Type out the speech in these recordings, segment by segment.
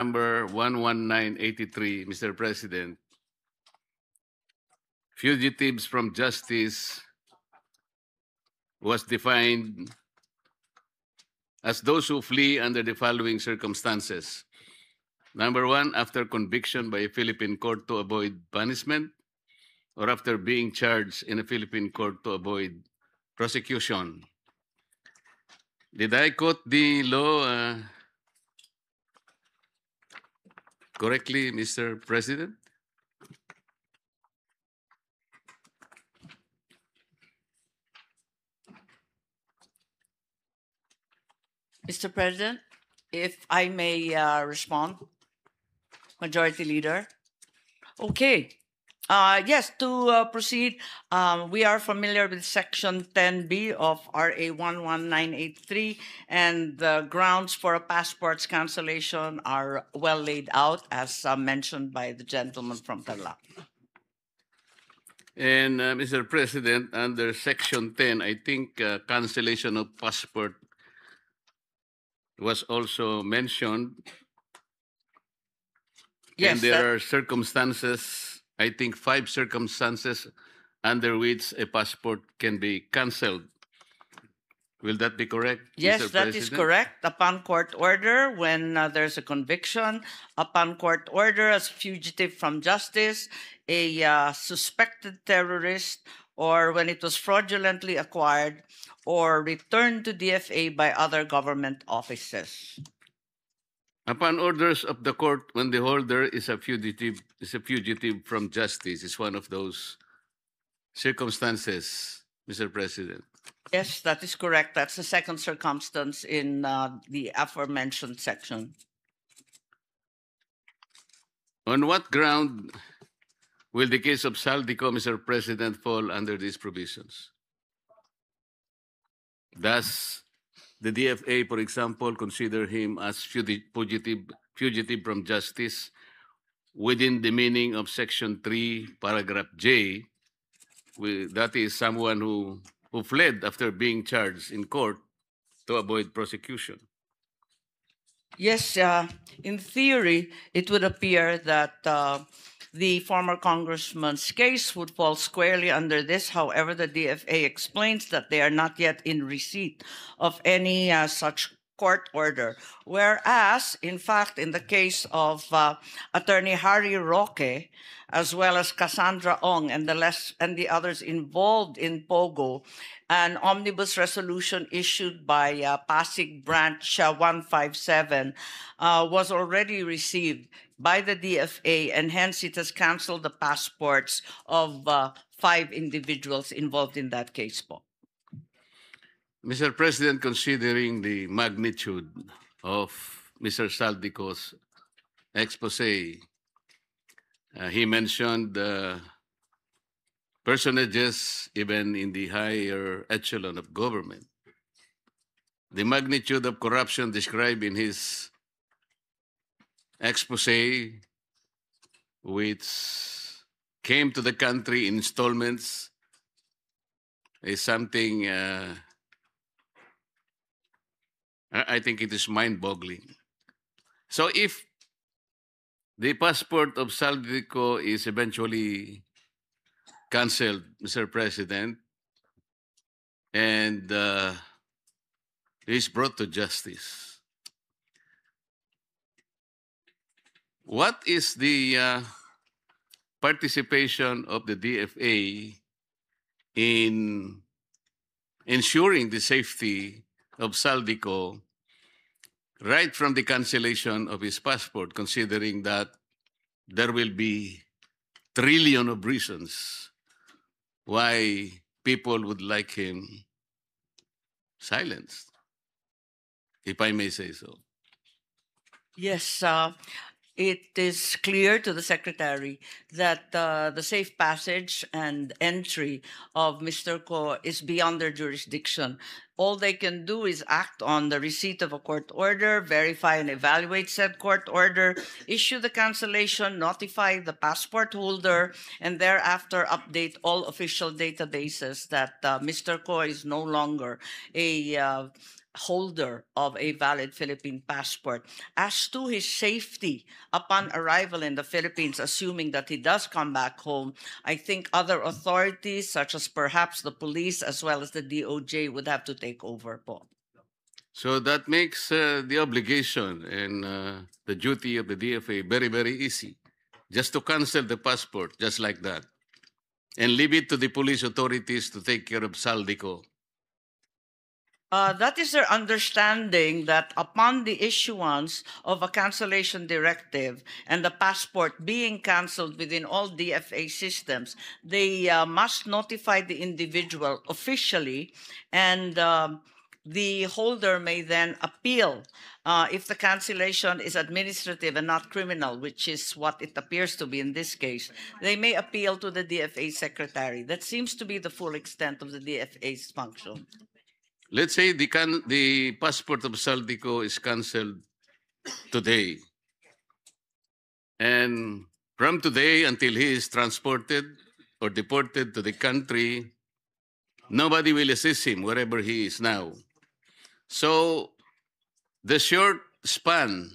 number 11983, Mr. President, fugitives from justice was defined as those who flee under the following circumstances. Number one, after conviction by a Philippine court to avoid punishment, or after being charged in a Philippine court to avoid prosecution. Did I quote the law correctly, Mr. President? Mr. President, if I may respond, Majority Leader. Okay. Yes, to proceed, we are familiar with Section 10B of RA 11983, and the grounds for a passport's cancellation are well laid out, as mentioned by the gentleman from Tarlac. And Mr. President, under Section 10, I think cancellation of passport was also mentioned. Yes, and there are circumstances, I think 5 circumstances under which a passport can be cancelled. Will that be correct? Yes, Mr. that President? is correct. Upon court order, when there's a conviction, upon court order as fugitive from justice, a suspected terrorist, or when it was fraudulently acquired or returned to DFA by other government offices. Upon orders of the court, when the holder is a fugitive from justice, is one of those circumstances, Mr. President. Yes, that is correct. That's the second circumstance in the aforementioned section. On what ground will the case of Saldico, Mr. President, fall under these provisions? Does the DFA, for example, consider him as fugitive from justice within the meaning of Section 3, Paragraph J? That is someone who fled after being charged in court to avoid prosecution. Yes, in theory, it would appear that the former congressman's case would fall squarely under this. However, the DFA explains that they are not yet in receipt of any such court order. Whereas, in fact, in the case of Attorney Harry Roque, as well as Cassandra Ong and the others involved in POGO, an omnibus resolution issued by Pasig Branch 157 was already received by the DFA, and hence it has canceled the passports of 5 individuals involved in that case. Mr. President, considering the magnitude of Mr. Saldico's expose, he mentioned personages even in the higher echelon of government. The magnitude of corruption described in his expose, which came to the country in installments, is something I think it is mind-boggling. So if the passport of Saldico is eventually canceled, Mr. President, and is brought to justice, what is the participation of the DFA in ensuring the safety of Saldico right from the cancellation of his passport, considering that there will be trillion of reasons why people would like him silenced, if I may say so? Yes, it is clear to the Secretary that the safe passage and entry of Mr. Ko is beyond their jurisdiction. All they can do is act on the receipt of a court order, verify and evaluate said court order, issue the cancellation, notify the passport holder, and thereafter update all official databases that Mr. Ko is no longer a holder of a valid Philippine passport. As to his safety upon arrival in the Philippines, assuming that he does come back home, I think other authorities, such as perhaps the police as well as the DOJ, would have to take over po. So that makes the obligation and the duty of the DFA very, very easy. Just to cancel the passport, just like that. And leave it to the police authorities to take care of Saldico. That is their understanding that upon the issuance of a cancellation directive and the passport being canceled within all DFA systems, they must notify the individual officially, and the holder may then appeal if the cancellation is administrative and not criminal, which is what it appears to be in this case. They may appeal to the DFA secretary. That seems to be the full extent of the DFA's function. Let's say the passport of Saldico is canceled today. And from today until he is transported or deported to the country, nobody will assist him wherever he is now. So the short span,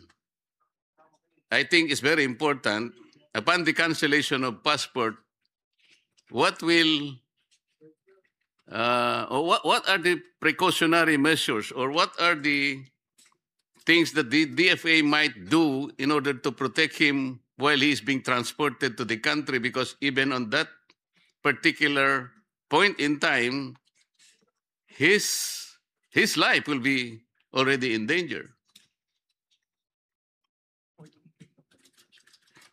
I think, is very important. Upon the cancellation of passport, what will what are the precautionary measures, or what are the things that the DFA might do in order to protect him while he is being transported to the country? Because even on that particular point in time, his life will be already in danger.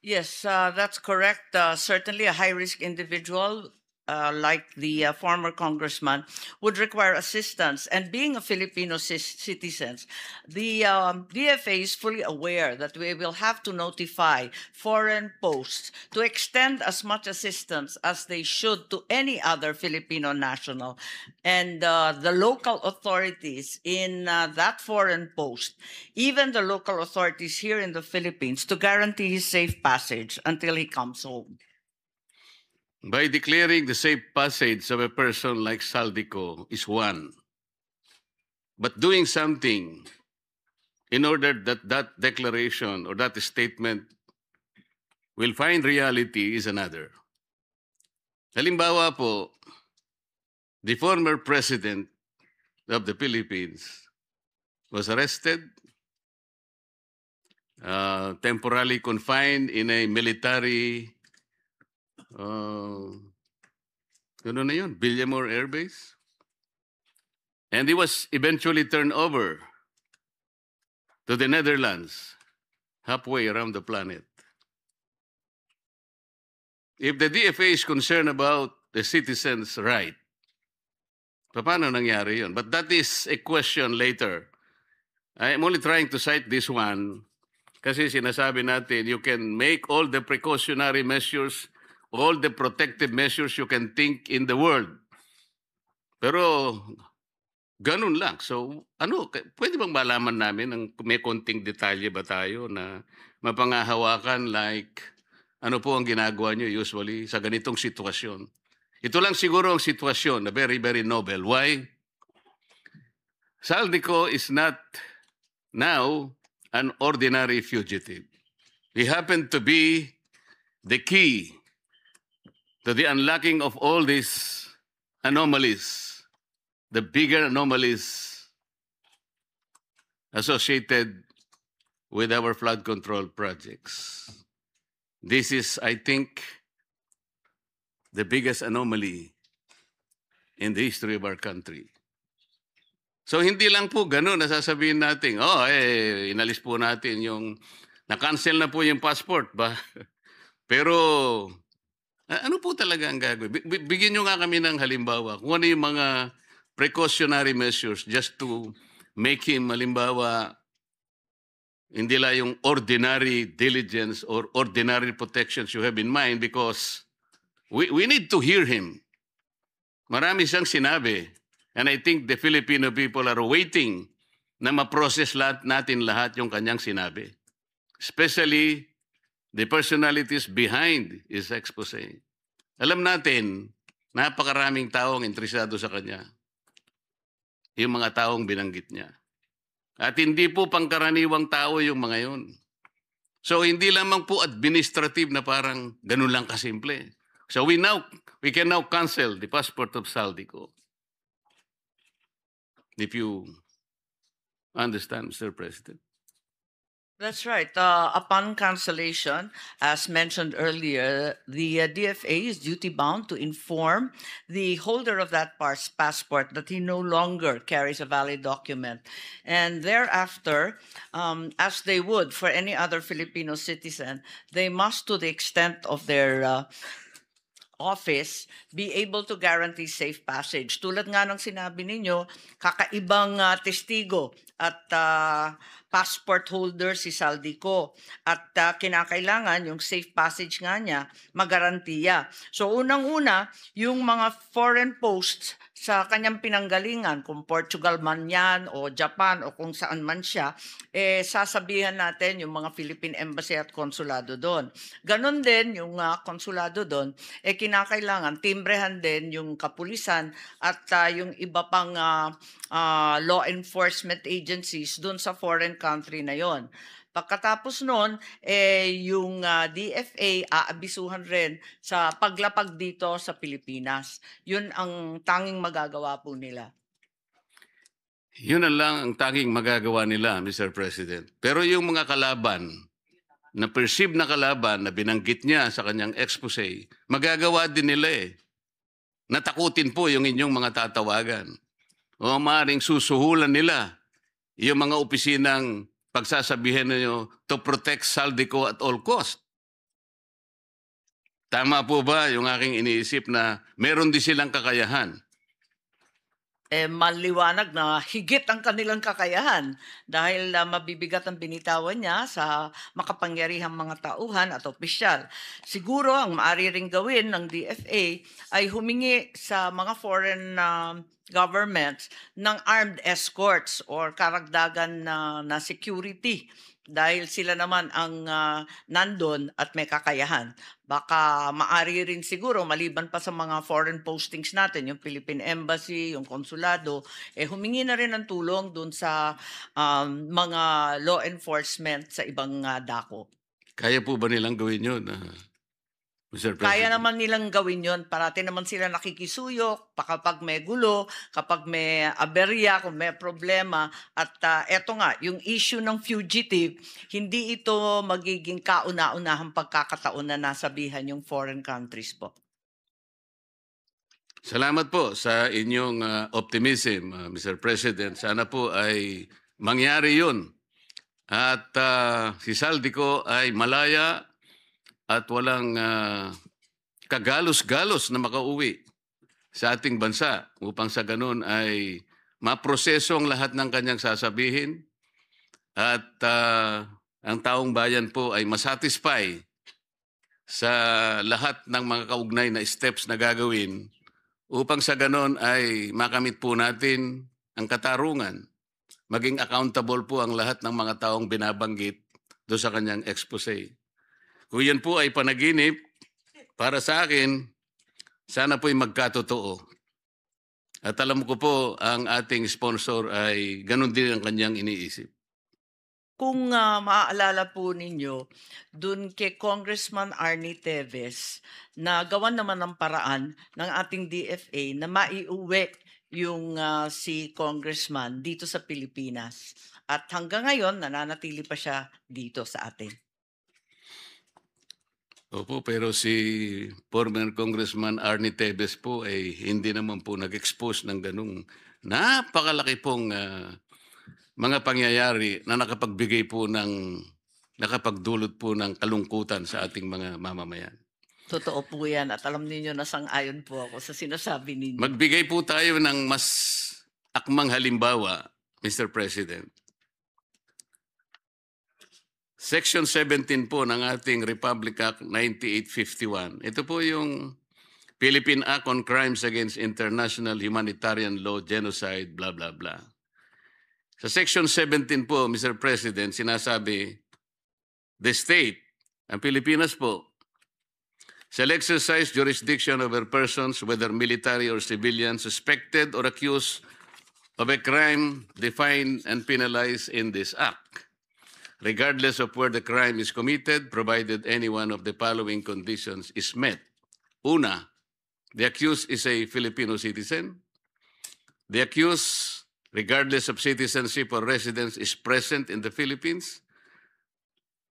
Yes, that's correct. Certainly a high-risk individual like the former congressman would require assistance. And being a Filipino citizen, the DFA is fully aware that we will have to notify foreign posts to extend as much assistance as they should to any other Filipino national. And the local authorities in that foreign post, even the local authorities here in the Philippines, to guarantee his safe passage until he comes home. By declaring the safe passage of a person like Saldico is one. But doing something in order that that declaration or that statement will find reality is another. Halimbawa po, the former president of the Philippines was arrested, temporarily confined in a military Villamor Air Base. And he was eventually turned over to the Netherlands, halfway around the planet. If the DFA is concerned about the citizens' right, paano nangyari yun? But that is a question later. I'm only trying to cite this one kasi sinasabi natin, you can make all the precautionary measures, all the protective measures you can think in the world. Pero ganun lang. So, pwede bang malaman namin ng may konting detalye ba tayo na mapangahawakan, like ano po ang ginagawa nyo usually sa ganitong sitwasyon? Ito lang siguro ang sitwasyon na very, very noble. Why? Saldico is not now an ordinary fugitive. He happened to be the key to the unlocking of all these anomalies, the bigger anomalies associated with our flood control projects. This is, I think, the biggest anomaly in the history of our country. So hindi lang po ganun nasasabihin natin, inalis po natin yung, na-cancel na po yung passport ba? Pero ano po talaga ang gagawin? Bigyan nyo nga kami ng halimbawa. Kung ano yung mga precautionary measures just to make him, halimbawa, hindi lang yung ordinary diligence or ordinary protections you have in mind, because we need to hear him. Marami siyang sinabi. And I think the Filipino people are waiting na ma-process natin lahat yung kanyang sinabi. Especially the personalities behind his expose. Alam natin, napakaraming taong interesado sa kanya. yung mga taong binanggit niya. At hindi po pangkaraniwang tao yung mga yun. So hindi lamang po administrative na parang ganun lang kasimple. So we can now cancel the passport of Saldico. If you understand, Mr. President. That's right. Upon cancellation, as mentioned earlier, the DFA is duty-bound to inform the holder of that passport that he no longer carries a valid document. And thereafter, as they would for any other Filipino citizen, they must, to the extent of their office, be able to guarantee safe passage. Tulad nga ng sinabi ninyo, kakaibang testigo at passport holder si Saldico. At kinakailangan yung safe passage nga niya magarantiya. So unang-una, yung mga foreign posts sa kanyang pinanggalingan, kung Portugal man yan o Japan o kung saan man siya, sasabihan natin yung mga Philippine Embassy at Konsulado doon. Ganon din yung konsulado doon, kinakailangan timbrehan din yung kapulisan at yung iba pang law enforcement agencies doon sa foreign country na yon. Pagkatapos noon, yung DFA aabisuhan rin sa paglapag dito sa Pilipinas. Yun ang tanging magagawa po nila. Yun lang ang tanging magagawa nila, Mr. President. Pero yung mga kalaban, na perceived na kalaban na binanggit niya sa kanyang expose, magagawa din nila eh. Natakutin po yung inyong mga tatawagan. O maaaring susuhulan nila yung mga opisinang pagsasabihin niyo to protect Saldico at all cost. Tama po ba yung aking iniisip na meron din silang kakayahan? Maliwanag na higit ang kanilang kakayahan dahil mabibigat ang binitawan niya sa makapangyarihang mga tauhan at opisyal. Siguro ang maaari ring gawin ng DFA ay humingi sa mga foreign governments ng armed escorts or karagdagan na security dahil sila naman ang nandun at may kakayahan. Baka maaari rin siguro, maliban pa sa mga foreign postings natin, yung Philippine Embassy, yung konsulado, humingi na rin ng tulong dun sa mga law enforcement sa ibang dako. Kaya po ba nilang gawin yun, Mr. President? Kaya naman nilang gawin yon. Parati naman sila nakikisuyok kapag may gulo, kapag may aberya, kung may problema. At eto nga, yung issue ng fugitive, hindi ito magiging kauna-unahang pagkakataon na nasabihan yung foreign countries po. Salamat po sa inyong optimism, Mr. President. Sana po ay mangyari yun. At si Saldico ay malaya at walang kagalos-galos na makauwi sa ating bansa upang sa ganun ay maproseso ang lahat ng kanyang sasabihin at ang taong bayan po ay masatisfy sa lahat ng mga kaugnay na steps na gagawin upang sa ganun ay makamit po natin ang katarungan. Maging accountable po ang lahat ng mga taong binabanggit doon sa kanyang expose. Kung yan po ay panaginip, para sa akin, sana po'y magkatotoo. At alam ko po, ang ating sponsor ay ganun din ang kanyang iniisip. Kung maaalala po ninyo, dun kay Congressman Arnie Teves, na gawan naman ng paraan ng ating DFA na maiuwi yung si Congressman dito sa Pilipinas. At hanggang ngayon, nananatili pa siya dito sa atin. Opo, pero si former Congressman Arnie Teves po ay hindi naman po nag-expose ng ganung napakalaki pong mga pangyayari na nakapagdulot po ng kalungkutan sa ating mga mamamayan. Totoo po yan at alam niyo na sang-ayon po ako sa sinasabi ninyo. Magbigay po tayo ng mas akmang halimbawa, Mr. President. Section 17 po ng ating Republic Act 9851. Ito po yung Philippine Act on Crimes Against International Humanitarian Law, Genocide, blah, blah, blah. Sa Section 17 po, Mr. President, sinasabi, the state, ang Pilipinas po, shall exercise jurisdiction over persons, whether military or civilian, suspected or accused of a crime defined and penalized in this act, regardless of where the crime is committed, provided any one of the following conditions is met. Una, the accused is a Filipino citizen. The accused, regardless of citizenship or residence, is present in the Philippines,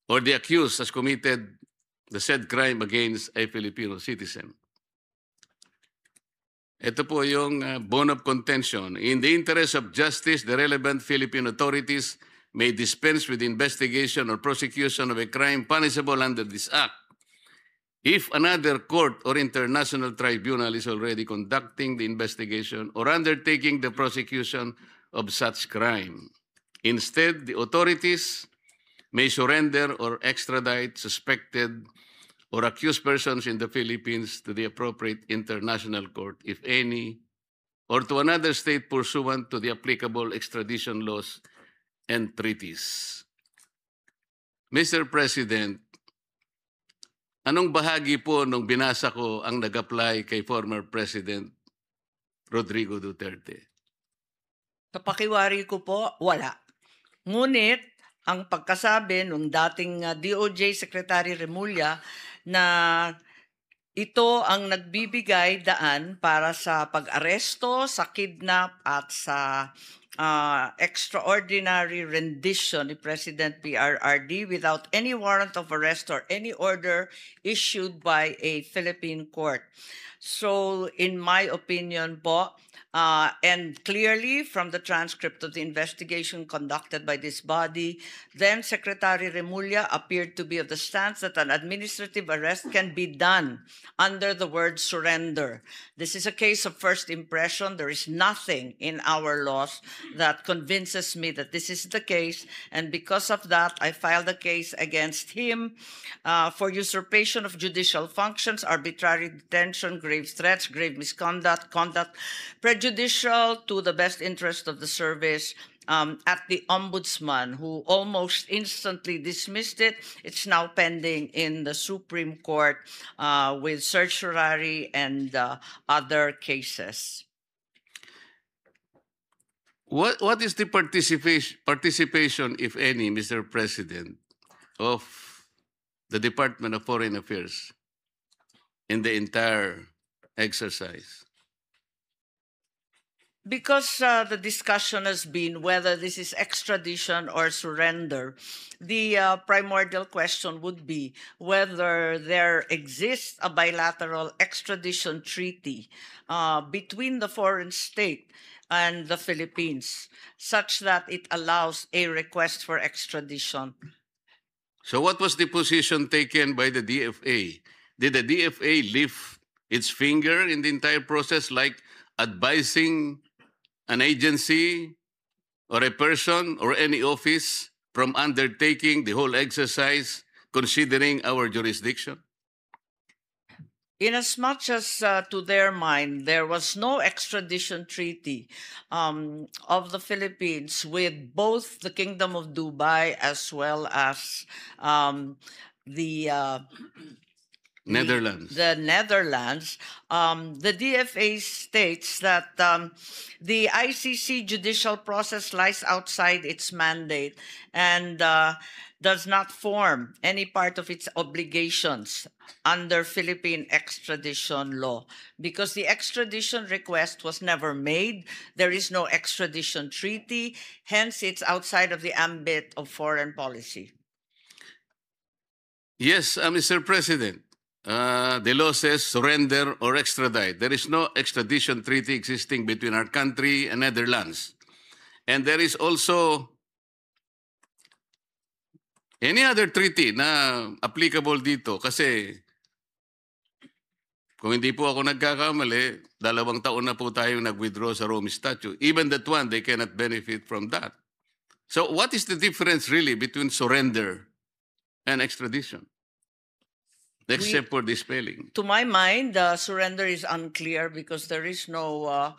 or the accused has committed the said crime against a Filipino citizen. Ito po yung bone of contention. In the interest of justice, the relevant Philippine authorities may dispense with investigation or prosecution of a crime punishable under this act if another court or international tribunal is already conducting the investigation or undertaking the prosecution of such crime. Instead, the authorities may surrender or extradite suspected or accused persons in the Philippines to the appropriate international court, if any, or to another state pursuant to the applicable extradition laws and treaties. Mr. President, anong bahagi po nung binasa ko ang nag-apply kay former President Rodrigo Duterte? Sa pakiwari ko po, wala. Ngunit, ang pagkasabi nung dating DOJ Secretary Remulla na ito ang nagbibigay daan para sa pag-aresto, sa kidnap at sa extraordinary rendition ni President PRRD without any warrant of arrest or any order issued by a Philippine court. So, in my opinion po, and clearly from the transcript of the investigation conducted by this body, then Secretary Remulla appeared to be of the stance that an administrative arrest can be done under the word surrender. This is a case of first impression. There is nothing in our laws that convinces me that this is the case, and because of that, I filed a case against him for usurpation of judicial functions, arbitrary detention, grave threats, grave misconduct, conduct prejudicial to the best interest of the service, at the ombudsman, who almost instantly dismissed it. It's now pending in the Supreme Court with certiorari and other cases. What is the participation, if any, Mr. President, of the Department of Foreign Affairs in the entire exercise? Because the discussion has been whether this is extradition or surrender, the primordial question would be whether there exists a bilateral extradition treaty between the foreign state and the Philippines, such that it allows a request for extradition. So what was the position taken by the DFA? Did the DFA lift its finger in the entire process, like advising an agency or a person or any office from undertaking the whole exercise, considering our jurisdiction? Inasmuch as to their mind, there was no extradition treaty of the Philippines with both the Kingdom of Dubai as well as the Netherlands. The Netherlands. The DFA states that the ICC judicial process lies outside its mandate and does not form any part of its obligations under Philippine extradition law, because the extradition request was never made. There is no extradition treaty, hence it's outside of the ambit of foreign policy. Yes, Mr. President. The law says surrender or extradite. There is no extradition treaty existing between our country and Netherlands. And there is also any other treaty na applicable dito, kasi kung hindi po ako nagkakamali, 2 taon na po tayong nag-withdraw sa Rome Statute. Even that one, they cannot benefit from that. So what is the difference really between surrender and extradition? Except for the spelling. To my mind, surrender is unclear because there is no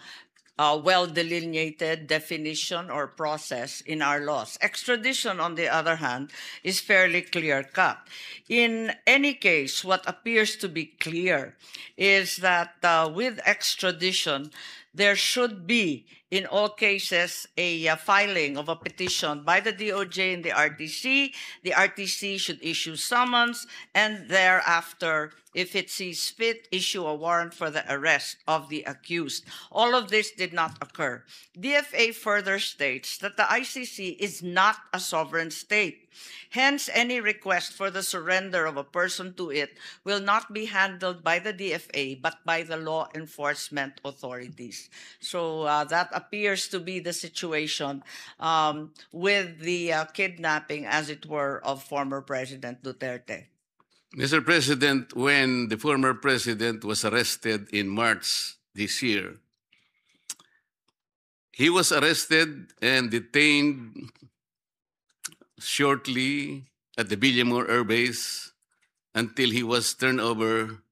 well-delineated definition or process in our laws. Extradition, on the other hand, is fairly clear-cut. In any case, what appears to be clear is that with extradition, there should be in all cases, a filing of a petition by the DOJ and the RTC. The RTC should issue summons, and thereafter, if it sees fit, issue a warrant for the arrest of the accused. All of this did not occur. DFA further states that the ICC is not a sovereign state. Hence, any request for the surrender of a person to it will not be handled by the DFA, but by the law enforcement authorities. So that appears to be the situation with the kidnapping, as it were, of former President Duterte. Mr. President, when the former president was arrested in March this year, he was arrested and detained shortly at the Villamor Air Base until he was turned over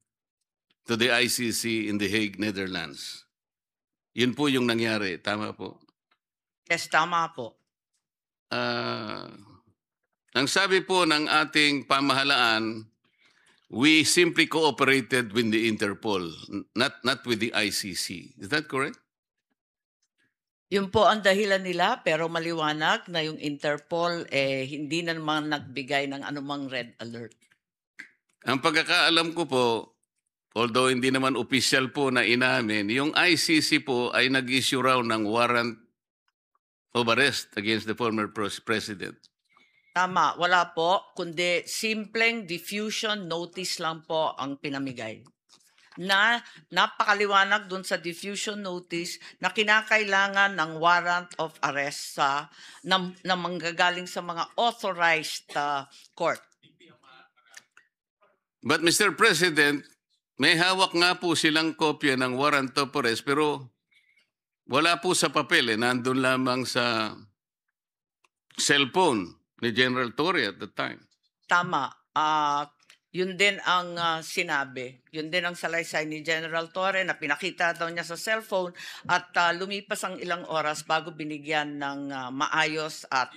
to the ICC in The Hague, Netherlands. Yun po yung nangyari. Tama po? Yes, tama po. Ang sabi po ng ating pamahalaan, we simply cooperated with the Interpol, not with the ICC. Is that correct? Yun po ang dahilan nila, pero maliwanag na yung Interpol hindi na naman nagbigay ng anumang red alert. Ang pagkakaalam ko po, although hindi naman official po na inamin, yung ICC po ay nag-issue raw ng warrant of arrest against the former president. Tama, wala po, kundi simpleng diffusion notice lang po ang pinamigay. Na napakaliwanag dun sa diffusion notice na kinakailangan ng warrant of arrest na manggagaling sa mga authorized court. But Mr. President, may hawak nga po silang kopya ng warrant of arrest pero wala po sa papel. Nandun lamang sa cellphone ni General Torre at the time. Tama. Yun din ang sinabi. Yun din ang salaysay ni General Torre na pinakita daw niya sa cellphone at lumipas ang ilang oras bago binigyan ng maayos at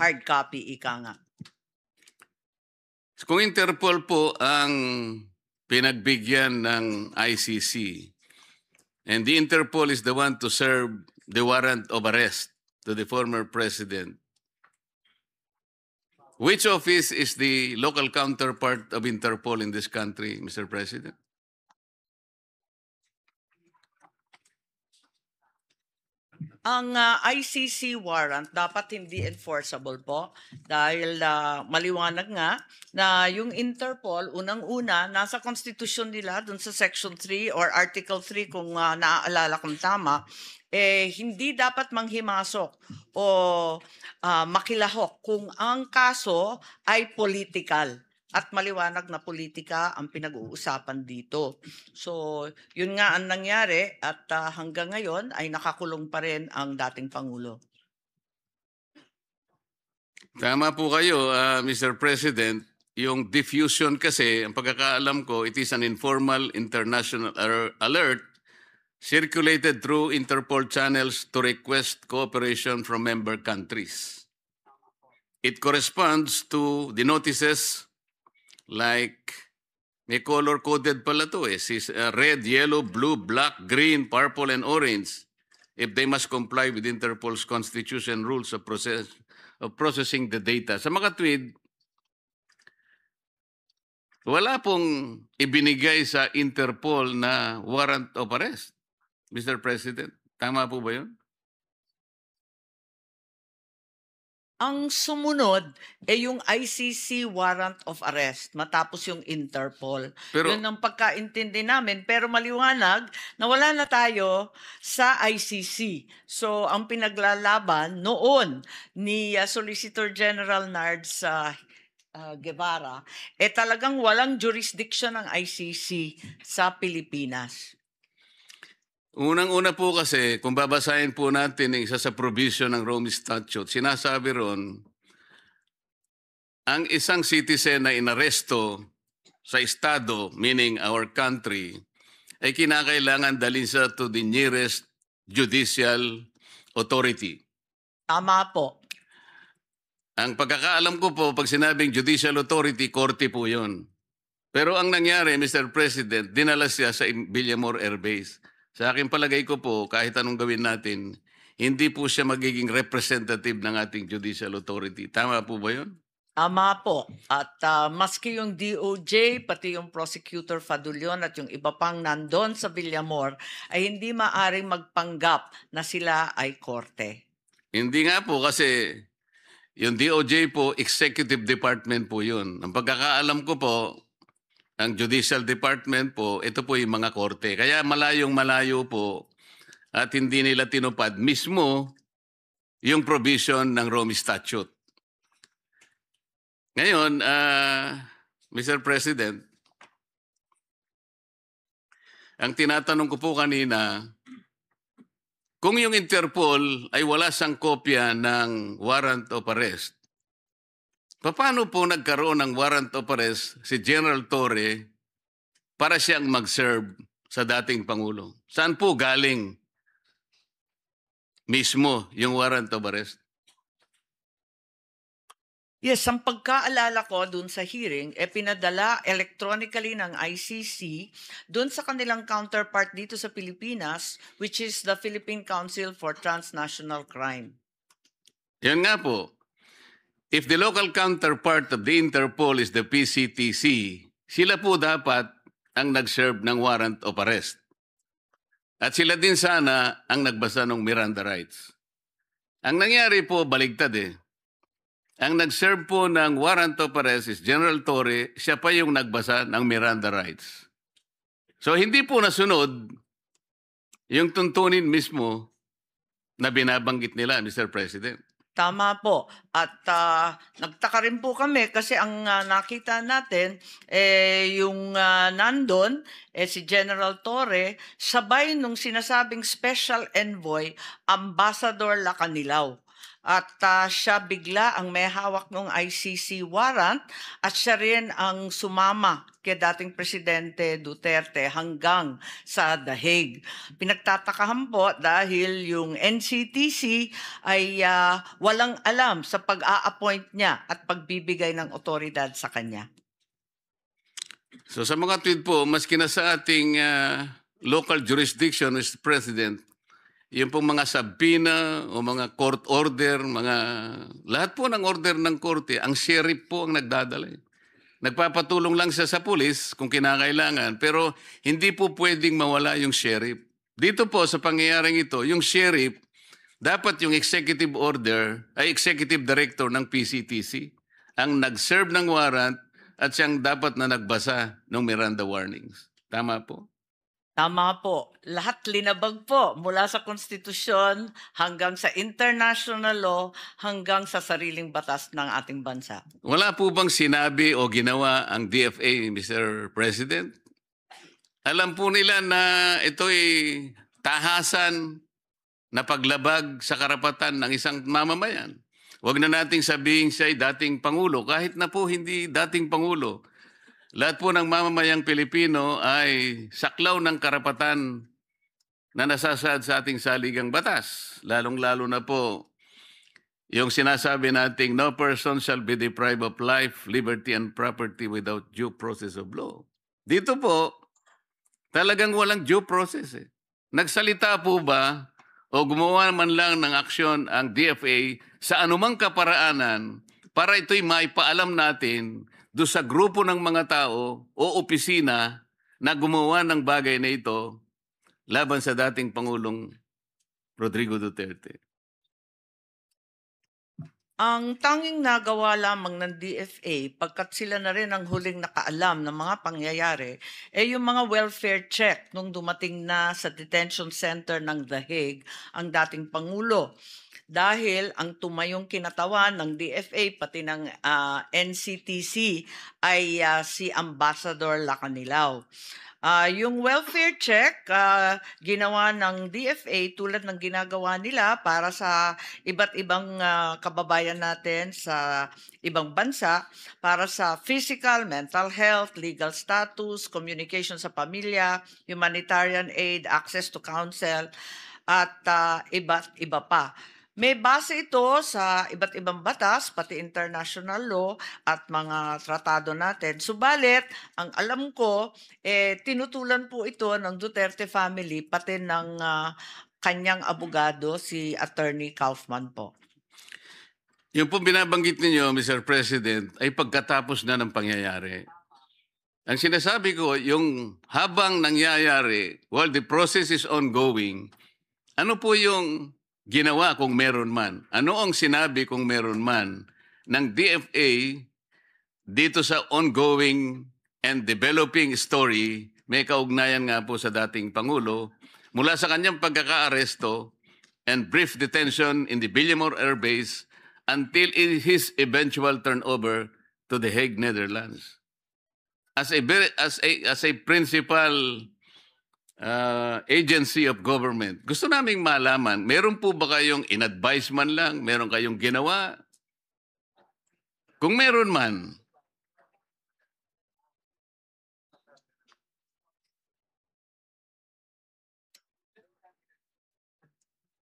hard copy, ika nga. Kung Interpol po ang pinagbigyan ng ICC and the Interpol is the one to serve the warrant of arrest to the former president, which office is the local counterpart of Interpol in this country, Mr. President? Ang ICC warrant dapat hindi enforceable po dahil maliwanag nga na yung Interpol, unang-una, nasa konstitusyon nila dun sa Section 3 or Article 3 kung naaalala kong tama, hindi dapat manghimasok o makilahok kung ang kaso ay political. At maliwanag na politika ang pinag-uusapan dito. So, yun nga ang nangyari at hanggang ngayon ay nakakulong pa rin ang dating Pangulo. Tama po kayo, Mr. President. Yung diffusion kasi, ang pagkakaalam ko, it is an informal international alert circulated through Interpol channels to request cooperation from member countries. It corresponds to the notices like, may color-coded pala to red, yellow, blue, black, green, purple, and orange if they must comply with Interpol's constitution rules of processing the data. Sa mga tweet, wala pong ibinigay sa Interpol na warrant of arrest, Mr. President. Tama po ba yun? Ang sumunod ay yung ICC warrant of arrest matapos yung Interpol. Pero, yun ang pagkaintindi namin. Pero maliwanag na wala na tayo sa ICC. So ang pinaglalaban noon ni Solicitor General Nards Guevara, talagang walang jurisdiction ng ICC sa Pilipinas. Unang-una po kasi, kung babasahin po natin isa sa provision ng Rome Statute, sinasabi ron, ang isang citizen na inaresto sa estado, meaning our country, ay kinakailangan dalhin sa to the nearest judicial authority. Tama po. Ang pagkakaalam ko po, pag sinabing judicial authority, korte po yun. Pero ang nangyari, Mr. President, dinala siya sa Villamor Air Base. Sa aking palagay ko po, kahit anong gawin natin, hindi po siya magiging representative ng ating judicial authority. Tama po ba yun? Tama po. At maski yung DOJ, pati yung Prosecutor Fadulion at yung iba pang nandun sa Villamor ay hindi maaring magpanggap na sila ay korte. Hindi nga po kasi yung DOJ po, executive department po yun. Ang pagkakaalam ko po, ang judicial department po, ito po yung mga korte. Kaya malayong malayo po at hindi nila tinupad mismo yung provision ng Rome Statute. Ngayon, Mr. President, ang tinatanong ko po kanina, kung yung Interpol ay wala sang kopya ng warrant of arrest, paano po nagkaroon ng warrant of arrest si General Torre para siyang mag-serve sa dating Pangulo? Saan po galing mismo yung warrant of arrest? Yes, ang pagkaalala ko dun sa hearing, pinadala electronically ng ICC dun sa kanilang counterpart dito sa Pilipinas, which is the Philippine Council for Transnational Crime. Yan nga po. If the local counterpart of the Interpol is the PCTC, sila po dapat ang nag-serve ng warrant of arrest. At sila din sana ang nagbasa ng Miranda rights. Ang nangyari po, baligtad eh. Ang nag-serve po ng warrant of arrest is General Torre, siya pa yung nagbasa ng Miranda rights. So hindi po nasunod yung tuntunin mismo na binabanggit nila, Mr. President. Tama po. At nagtaka rin po kami kasi ang nakita natin, yung nandun, si General Torre, sabay nung sinasabing Special Envoy, Ambassador Lacanilaw. At siya bigla ang may hawak ng ICC warrant at siya rin ang sumama kay dating Presidente Duterte hanggang sa The Hague. Pinagtatakahan po dahil yung NCTC ay walang alam sa pag-a-appoint niya at pagbibigay ng otoridad sa kanya. So sa mga tweet po, maski na sa ating local jurisdiction, Mr. President, yung pong mga sabina o mga court order, lahat po ng order ng korte, ang sheriff po ang nagdadala. Nagpapatulong lang siya sa pulis kung kinakailangan, pero hindi po pwedeng mawala yung sheriff. Dito po sa pangyayaring ito, yung sheriff, dapat yung executive order ay executive director ng PCTC ang nag-serve ng warrant at siyang dapat na nagbasa ng Miranda warnings. Tama po? Tama po. Lahat linabag po mula sa konstitusyon hanggang sa international law hanggang sa sariling batas ng ating bansa. Wala po bang sinabi o ginawa ang DFA, Mr. President? Alam po nila na ito'y tahasan na paglabag sa karapatan ng isang mamamayan. Huwag na nating sabihin siya ay dating Pangulo, kahit na po hindi dating Pangulo. Lahat po ng mamamayang Pilipino ay saklaw ng karapatan na nasasaad sa ating saligang batas. Lalong-lalo na po yung sinasabi nating no person shall be deprived of life, liberty, and property without due process of law. Dito po, talagang walang due process eh. Nagsalita po ba o gumawa man lang ng aksyon ang DFA sa anumang kaparaanan para ito'y maipaalam natin doon sa grupo ng mga tao o opisina na gumawa ng bagay na ito laban sa dating Pangulong Rodrigo Duterte? Ang tanging nagawa lamang ng DFA, pagkat sila na rin ang huling nakaalam ng mga pangyayari, yung mga welfare check nung dumating na sa detention center ng The Hague ang dating Pangulo. Dahil ang tumayong kinatawan ng DFA pati ng NCTC ay si Ambassador Lacanilaw. Yung welfare check, ginawa ng DFA tulad ng ginagawa nila para sa iba't ibang kababayan natin sa ibang bansa para sa physical, mental health, legal status, communication sa pamilya, humanitarian aid, access to counsel, at iba't iba pa. May base ito sa iba't ibang batas, pati international law at mga tratado natin. Subalit, ang alam ko, tinutulan po ito ng Duterte family, pati ng kanyang abogado, si Attorney Kaufman po. Yung po binabanggit ninyo, Mr. President, ay pagkatapos na ng pangyayari. Ang sinasabi ko, yung habang nangyayari, while the process is ongoing, ano po yung ginawa kung meron man? Ano ang sinabi kung meron man ng DFA dito sa ongoing and developing story, may kaugnayan nga po sa dating Pangulo, mula sa kanyang pagkaka-aresto and brief detention in the Villamor Air Base until his eventual turnover to the Hague, Netherlands. As a principal agency of government, gusto naming malaman, meron po ba kayong in-advise man lang? Meron kayong ginawa? Kung meron man,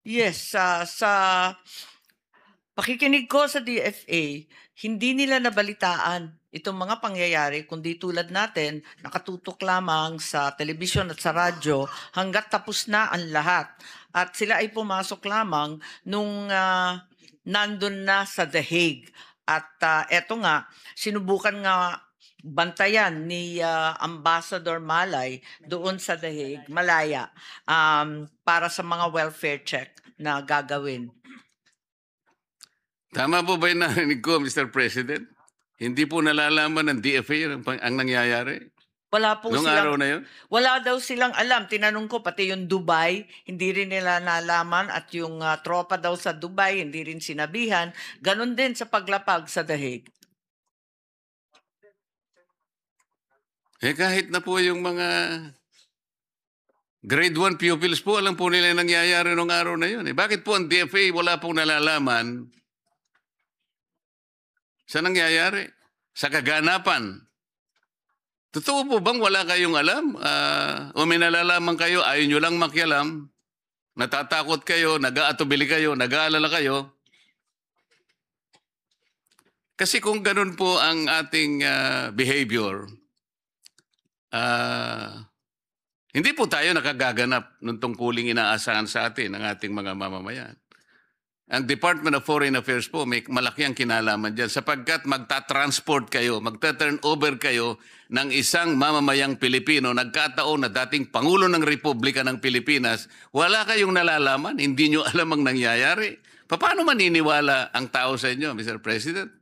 Yes, sa pakikinig ko sa DFA, hindi nila nabalitaan itong mga pangyayari, kundi tulad natin, nakatutok lamang sa telebisyon at sa radyo hanggat tapos na ang lahat. At sila ay pumasok lamang nung nandun na sa The Hague. At eto nga, sinubukan nga bantayan ni Ambassador Malay doon sa The Hague, Malaya, para sa mga welfare check na gagawin. tama po ba yung narinig ko, Mr. President? Hindi po nalalaman ng DFA ang nangyayari? Wala po Noong araw na yun? Wala daw silang alam. Tinanong ko, pati yung Dubai, hindi rin nila nalaman. At yung tropa daw sa Dubai, hindi rin sinabihan. Ganon din sa paglapag sa The Hague. Eh kahit na po yung mga grade 1 pupils po, alam po nila yung nangyayari noong araw na yun. Eh, bakit po ang DFA wala pong nalalaman sa nangyayari? Sa kaganapan. Totoo po bang wala kayong alam? O may nalalaman kayo, ayaw nyo lang makialam, natatakot kayo, nag-aatubili kayo, nag-aalala kayo? Kasi kung ganun po ang ating behavior, hindi po tayo nakagaganap ng tungkuling inaasahan sa atin ng ating mga mamamayan. Ang Department of Foreign Affairs po, may malaki ang kinalaman dyan sapagkat magta-transport kayo, magta-turn over kayo ng isang mamamayang Pilipino, nagkataon na dating Pangulo ng Republika ng Pilipinas, wala kayong nalalaman, hindi nyo alam ang nangyayari. Paano maniniwala ang tao sa inyo, Mr. President?